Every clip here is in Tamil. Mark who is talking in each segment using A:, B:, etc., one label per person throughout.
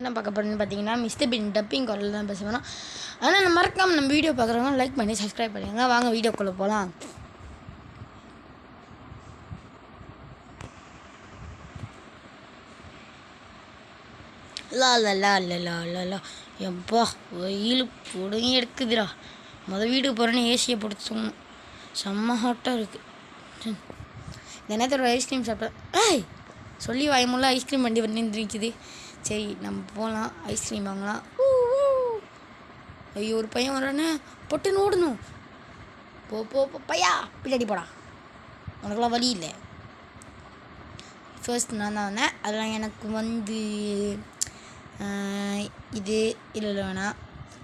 A: என்ன பார்க்க போகிறேன்னு பார்த்தீங்கன்னா மிஸ்டர் பின் டப்பிங் குரல் தான் பேச போகிறோம். ஆனால் நம்ம மறக்காமல் நம்ம வீடியோ பார்க்குறவங்க லைக் பண்ணி சப்ஸ்கிரைப் பண்ணிடுங்க. வாங்க வீடியோக்குள்ளே போகலாம். லா எப்பா வெயில் பிடுங்கி எடுக்குதுடா. வீட்டுக்கு போகிறேன்னு ஏசியை போட்டு தூங்கணும். செம்ம ஹாட்டாக இருக்குது. தினத்தோட ஐஸ்கிரீம் சாப்பிட்டேன். சொல்லி வாய்முள்ள ஐஸ்கிரீம் வண்டி வந்துருக்குது. சரி நம்ம போகலாம், ஐஸ்கிரீம் வாங்கலாம். ஐயோ ஒரு பையன் வரானே, பொட்டுன்னு ஓடணும். போ போ பையா பின்னாடி போடா, உனக்குலாம் வழி இல்லை. ஃபர்ஸ்ட் நான் தான் வந்தேன். அதெல்லாம் எனக்கு இது இல்லை வேணாம்,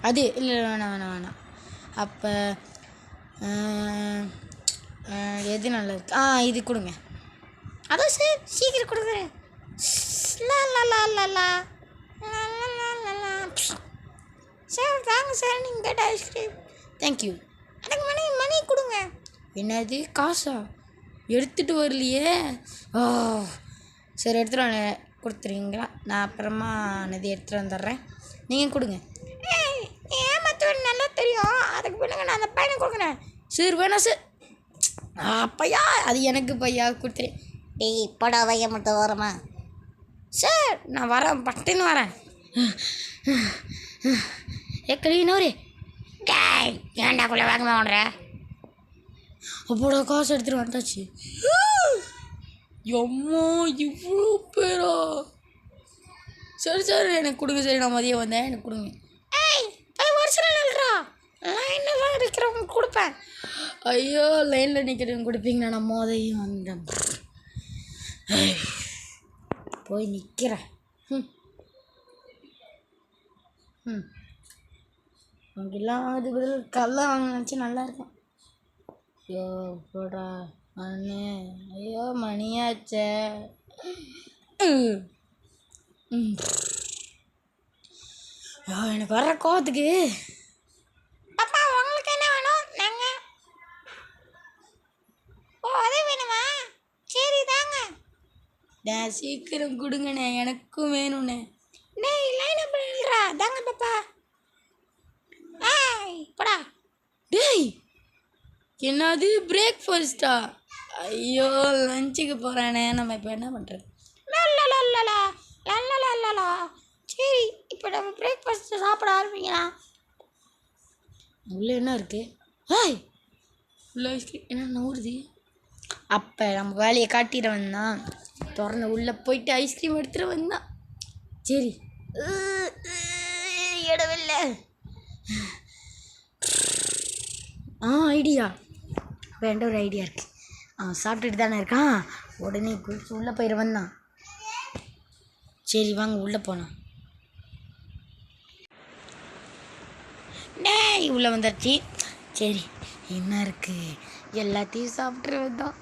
A: அது இல்லை வேணாம். அப்போ எது நல்லா இருக்கு? இது கொடுங்க. அதான் சார் சீக்கிரம் கொடுக்குறேன். சார் தாங்க சார் நீங்கள் கேட்ட ஐஸ்கிரீம். தேங்க்யூ. எனக்கு மணி கொடுங்க. என்னது காசா? எடுத்துகிட்டு வரலையே. சரி எடுத்துகிட்டு கொடுத்துருவீங்களா? நான் அப்புறமா நதி எடுத்துகிட்டு வந்துடுறேன், நீங்கள் கொடுங்க. ஏமாத்துவேன் நல்லா தெரியும். அதுக்கு பிள்ளைங்க நான் அந்த பையனை கொடுக்குறேன். சார் வேணாம் சார். பையா அது எனக்கு பையா கொடுத்துரு. டேய் படா வைய மட்டும் வரமா சார்? நான் வரேன், பட்டுன்னு வரேன். கழிவினவரே ஏண்டாக்குள்ளே வாங்கமா ஓடுற? அப்போட காசு எடுத்துகிட்டு வந்தாச்சு. எம்மா இவ்வளோ பேரா? சரி சார் எனக்கு கொடுங்க. சரி நான் மதியம் வந்தேன், எனக்கு கொடுங்க. வருஷம் இல்லைடா, லைனில் தான் இருக்கிறவங்க கொடுப்பேன். ஐயோ லைனில் நிற்கிறவங்க கொடுப்பீங்கண்ணா. நான் மோதையும் வந்தேன், போய் நிற்கிறேன். அங்கெல்லாம் அது பதில் கல்லாம் வாங்க நினச்சி நல்லாயிருக்கும். ஐயோ போடா மணி. ஐயோ மணியாச்சே. எனக்கு வர்ற கோவத்துக்கு. அப்பா உங்களுக்கு என்ன வேணும்? நாங்கள் அது வேணுமா? சரி தாங்க. சீக்கிரம் கொடுங்கண்ணே, எனக்கும் வேணும்ண்ணே. லைன் பண்ணுறா தாங்க பாப்பா. போடா. டேய் என்னது பிரேக்ஃபாஸ்ட்டா? ஐயோ லஞ்சுக்கு போகிறானே, நம்ம இப்போ என்ன பண்ணுறது? சரி இப்போ நம்ம பிரேக்ஃபாஸ்ட்டு சாப்பிட ஆரம்பிக்கலாம். உள்ளே என்ன இருக்குது? உள்ள ஐஸ்கிரீம் என்ன நூறுது? அப்போ நம்ம வேலையை காட்டிட வந்தான். திறந்து உள்ளே போயிட்டு ஐஸ்கிரீம் எடுத்துகிட்டு வந்தான். சரி இடவில்லை. ஐடியா வேண்ட ஒரு ஐடியா இருக்குது. சாப்பிட்டுட்டு தானே இருக்கான், உடனே குளிச்சு உள்ளே போயிட வந்தான். சரி வாங்க உள்ளே போனோம். உள்ளே வந்துடுச்சு. சரி என்ன இருக்குது? எல்லாத்தையும் சாப்பிட்டு வந்தோம்.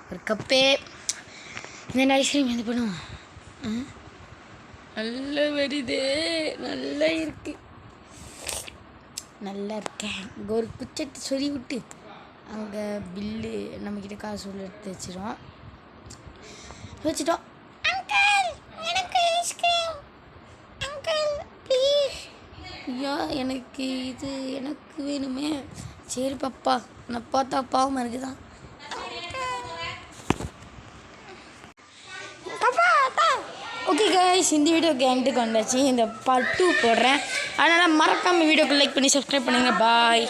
A: ஒரு கப்பே இந்த ஐஸ்கிரீம் எது பண்ணுவோம். நல்லா வருது, நல்லா இருக்கு, நல்லா இருக்கேன். இங்கே ஒரு குச்சத்தை சொல்லி விட்டு அங்கே பில்லு நம்மக்கிட்ட காசு உள்ள எடுத்து வச்சிட்டோம். அங்கிள் எனக்கு ஐஸ்கிரீம் அங்கிள் ப்ளீஸ். ஐயா எனக்கு இது எனக்கு வேணுமே. சரி பாப்பா, நான் பார்த்தா பாவம் இருக்குதான். ஓகே கைஸ், இந்த வீடியோக்கு எண்டுக்கு வந்தாச்சு. இந்த பார்ட் 2 போடுறேன். அதனால் மறக்காமல் வீடியோக்கு லைக் பண்ணி சப்ஸ்கிரைப் பண்ணுங்கள். பாய்.